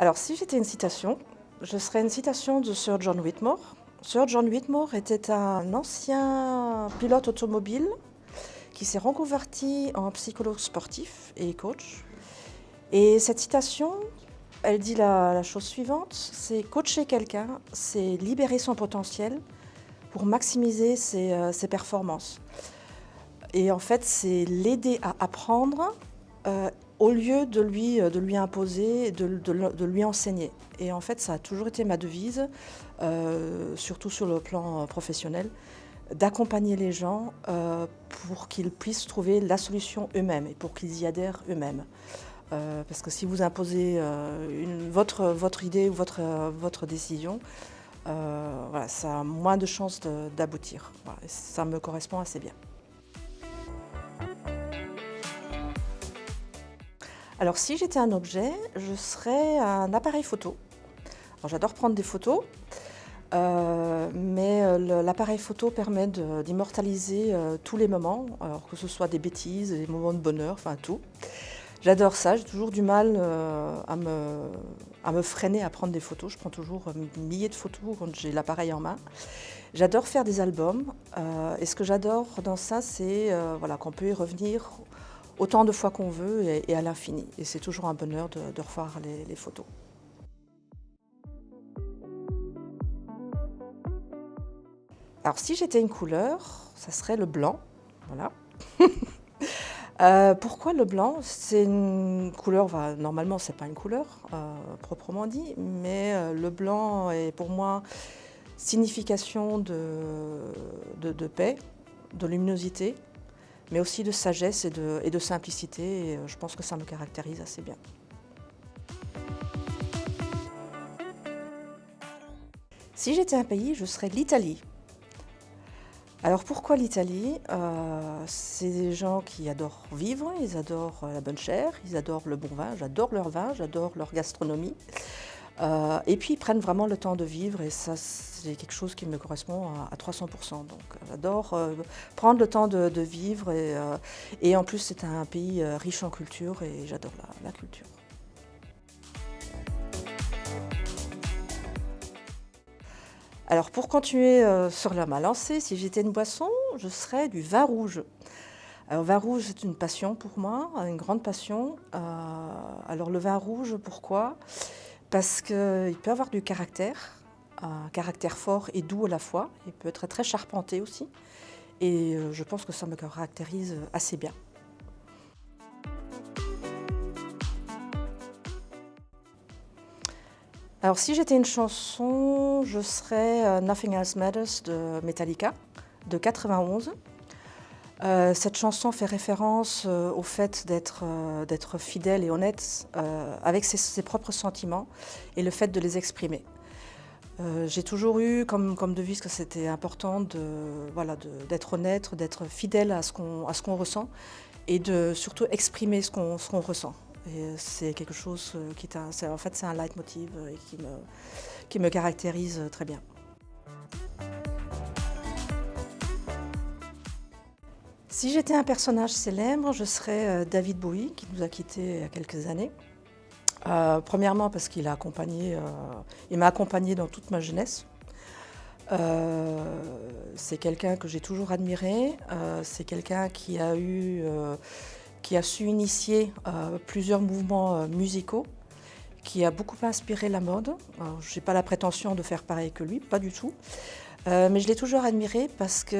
Alors, si j'étais une citation, je serais une citation de Sir John Whitmore. Sir John Whitmore était un ancien pilote automobile qui s'est reconverti en psychologue sportif et coach. Et cette citation, elle dit la chose suivante, c'est coacher quelqu'un, c'est libérer son potentiel pour maximiser ses performances. Et en fait, c'est l'aider à apprendre au lieu de lui imposer, de lui enseigner. Et en fait, ça a toujours été ma devise, surtout sur le plan professionnel, d'accompagner les gens pour qu'ils puissent trouver la solution eux-mêmes et pour qu'ils y adhèrent eux-mêmes. Parce que si vous imposez votre idée ou votre décision, voilà, ça a moins de chances d'aboutir. Voilà, et ça me correspond assez bien. Alors si j'étais un objet, je serais un appareil photo. Alors, j'adore prendre des photos, mais l'appareil photo permet d'immortaliser tous les moments, alors que ce soit des bêtises, des moments de bonheur, enfin tout. J'adore ça, j'ai toujours du mal à me freiner à prendre des photos. Je prends toujours milliers de photos quand j'ai l'appareil en main. J'adore faire des albums et ce que j'adore dans ça, c'est voilà, qu'on peut y revenir autant de fois qu'on veut et à l'infini. Et c'est toujours un bonheur de revoir les photos. Alors si j'étais une couleur, ça serait le blanc. Voilà. Pourquoi le blanc? C'est une couleur, normalement c'est pas une couleur proprement dit, mais le blanc est pour moi signification de paix, de luminosité, mais aussi de sagesse et de simplicité, et je pense que ça me caractérise assez bien. Si j'étais un pays, je serais l'Italie. Alors pourquoi l'Italie? C'est des gens qui adorent vivre, ils adorent la bonne chère, ils adorent le bon vin, j'adore leur gastronomie. Et puis ils prennent vraiment le temps de vivre et ça c'est quelque chose qui me correspond à 300%. Donc j'adore prendre le temps de vivre et en plus c'est un pays riche en culture et j'adore la culture. Alors pour continuer sur ma lancée, si j'étais une boisson, je serais du vin rouge. Alors, le vin rouge, c'est une passion pour moi, une grande passion. Alors, le vin rouge, pourquoi? Parce qu'il peut avoir du caractère, un caractère fort et doux à la fois. Il peut être très charpenté aussi. Et je pense que ça me caractérise assez bien. Alors, si j'étais une chanson, je serais Nothing Else Matters de Metallica, de 91. Cette chanson fait référence au fait d'être fidèle et honnête avec ses propres sentiments et le fait de les exprimer. J'ai toujours eu comme devise que c'était important d'être honnête, d'être fidèle à ce qu'on ressent et de surtout exprimer ce qu'on ressent. Et c'est quelque chose c'est un leitmotiv et qui me caractérise très bien. Si j'étais un personnage célèbre, je serais David Bowie, qui nous a quittés il y a quelques années. Premièrement parce qu'il m'a accompagné dans toute ma jeunesse. C'est quelqu'un que j'ai toujours admiré. C'est quelqu'un qui a su initier plusieurs mouvements musicaux, qui a beaucoup inspiré la mode. Je n'ai pas la prétention de faire pareil que lui, pas du tout. Mais je l'ai toujours admiré parce qu'il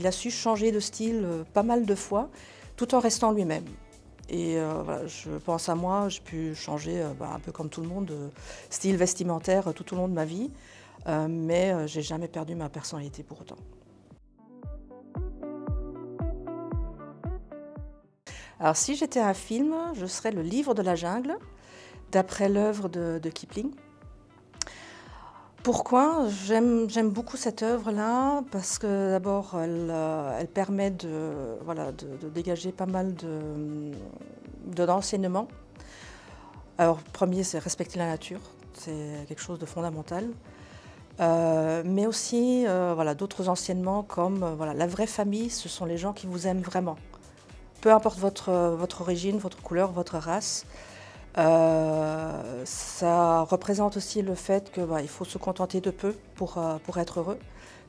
a su changer de style pas mal de fois, tout en restant lui-même. Et voilà, je pense à moi, j'ai pu changer un peu comme tout le monde, style vestimentaire tout au long de ma vie, mais j'ai jamais perdu ma personnalité pour autant. Alors si j'étais un film, je serais Le Livre de la jungle, d'après l'œuvre de Kipling. Pourquoi? J'aime beaucoup cette œuvre-là parce que d'abord elle permet de dégager pas mal d'enseignements. Alors premier, c'est respecter la nature, c'est quelque chose de fondamental. Mais aussi voilà, d'autres enseignements comme voilà, la vraie famille, ce sont les gens qui vous aiment vraiment. Peu importe votre origine, votre couleur, votre race, ça représente aussi le fait que il faut se contenter de peu pour être heureux,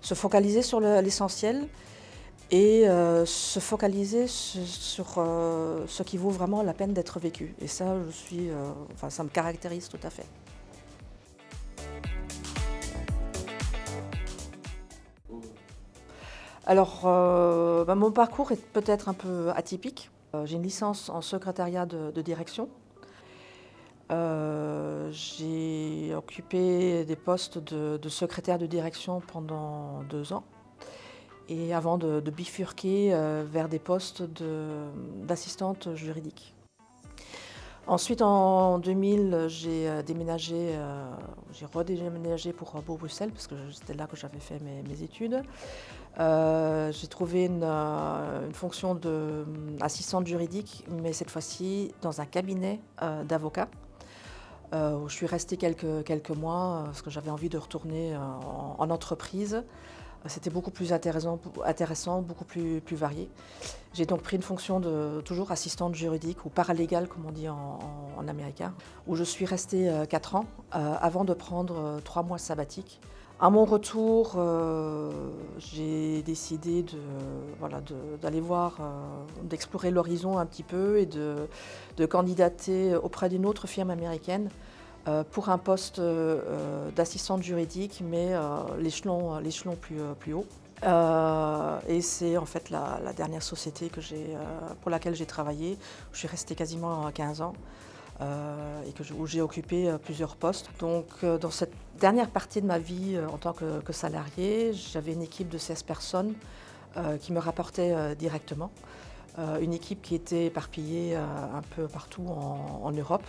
se focaliser sur l'essentiel et se focaliser sur ce qui vaut vraiment la peine d'être vécu. Et ça, enfin, ça me caractérise tout à fait. Alors, mon parcours est peut-être un peu atypique. J'ai une licence en secrétariat de direction. J'ai occupé des postes de secrétaire de direction pendant 2 ans. Et avant de bifurquer vers des postes d'assistante juridique. Ensuite, en 2000, j'ai redéménagé pour Beau-Bruxelles, parce que c'était là que j'avais fait mes études. J'ai trouvé une fonction d'assistante juridique, mais cette fois-ci dans un cabinet d'avocats, où je suis restée quelques mois, parce que j'avais envie de retourner en entreprise. C'était beaucoup plus intéressant, beaucoup plus varié. J'ai donc pris une fonction de toujours assistante juridique ou paralégale, comme on dit en américain, où je suis restée 4 ans avant de prendre 3 mois sabbatiques. À mon retour, j'ai décidé d'aller voir, d'explorer l'horizon un petit peu et de candidater auprès d'une autre firme américaine pour un poste d'assistante juridique, mais l'échelon plus haut. Et c'est en fait la dernière société pour laquelle j'ai travaillé. Je suis restée quasiment 15 ans et où j'ai occupé plusieurs postes. Donc dans cette dernière partie de ma vie en tant que salariée, j'avais une équipe de 16 personnes qui me rapportaient directement. Une équipe qui était éparpillée un peu partout en Europe.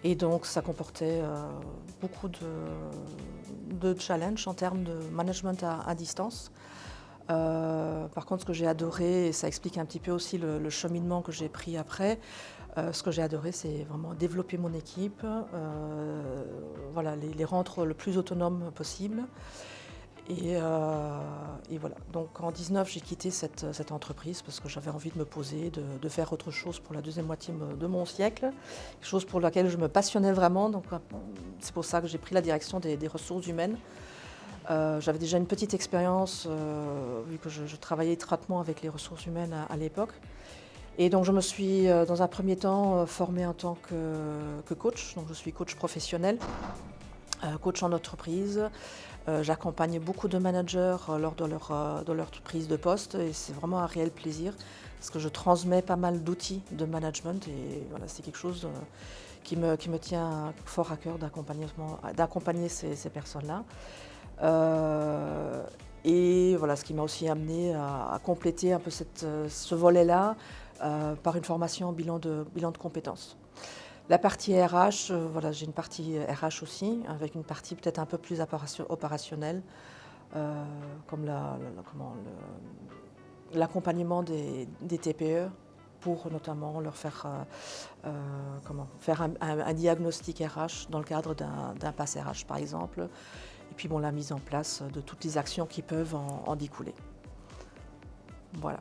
Et donc ça comportait beaucoup de challenges en termes de management à distance. Par contre, ce que j'ai adoré, et ça explique un petit peu aussi le cheminement que j'ai pris après, ce que j'ai adoré, c'est vraiment développer mon équipe, les rendre le plus autonomes possible. Et voilà. Donc en 2019, j'ai quitté cette entreprise parce que j'avais envie de me poser, de faire autre chose pour la deuxième moitié de mon siècle, quelque chose pour laquelle je me passionnais vraiment. Donc c'est pour ça que j'ai pris la direction des ressources humaines. J'avais déjà une petite expérience, vu que je travaillais étroitement avec les ressources humaines à l'époque. Et donc je me suis, dans un premier temps, formée en tant que coach. Donc je suis coach professionnel, coach en entreprise. J'accompagne beaucoup de managers lors de leur prise de poste et c'est vraiment un réel plaisir parce que je transmets pas mal d'outils de management et voilà, c'est quelque chose qui me tient fort à cœur d'accompagner ces personnes-là. Et voilà, ce qui m'a aussi amené à compléter un peu ce volet-là par une formation en bilan de compétences. La partie RH, voilà, j'ai une partie RH aussi, avec une partie peut-être un peu plus opérationnelle, comme l'accompagnement des TPE pour notamment leur faire un diagnostic RH dans le cadre d'un pass RH par exemple, et puis la mise en place de toutes les actions qui peuvent en découler. Voilà.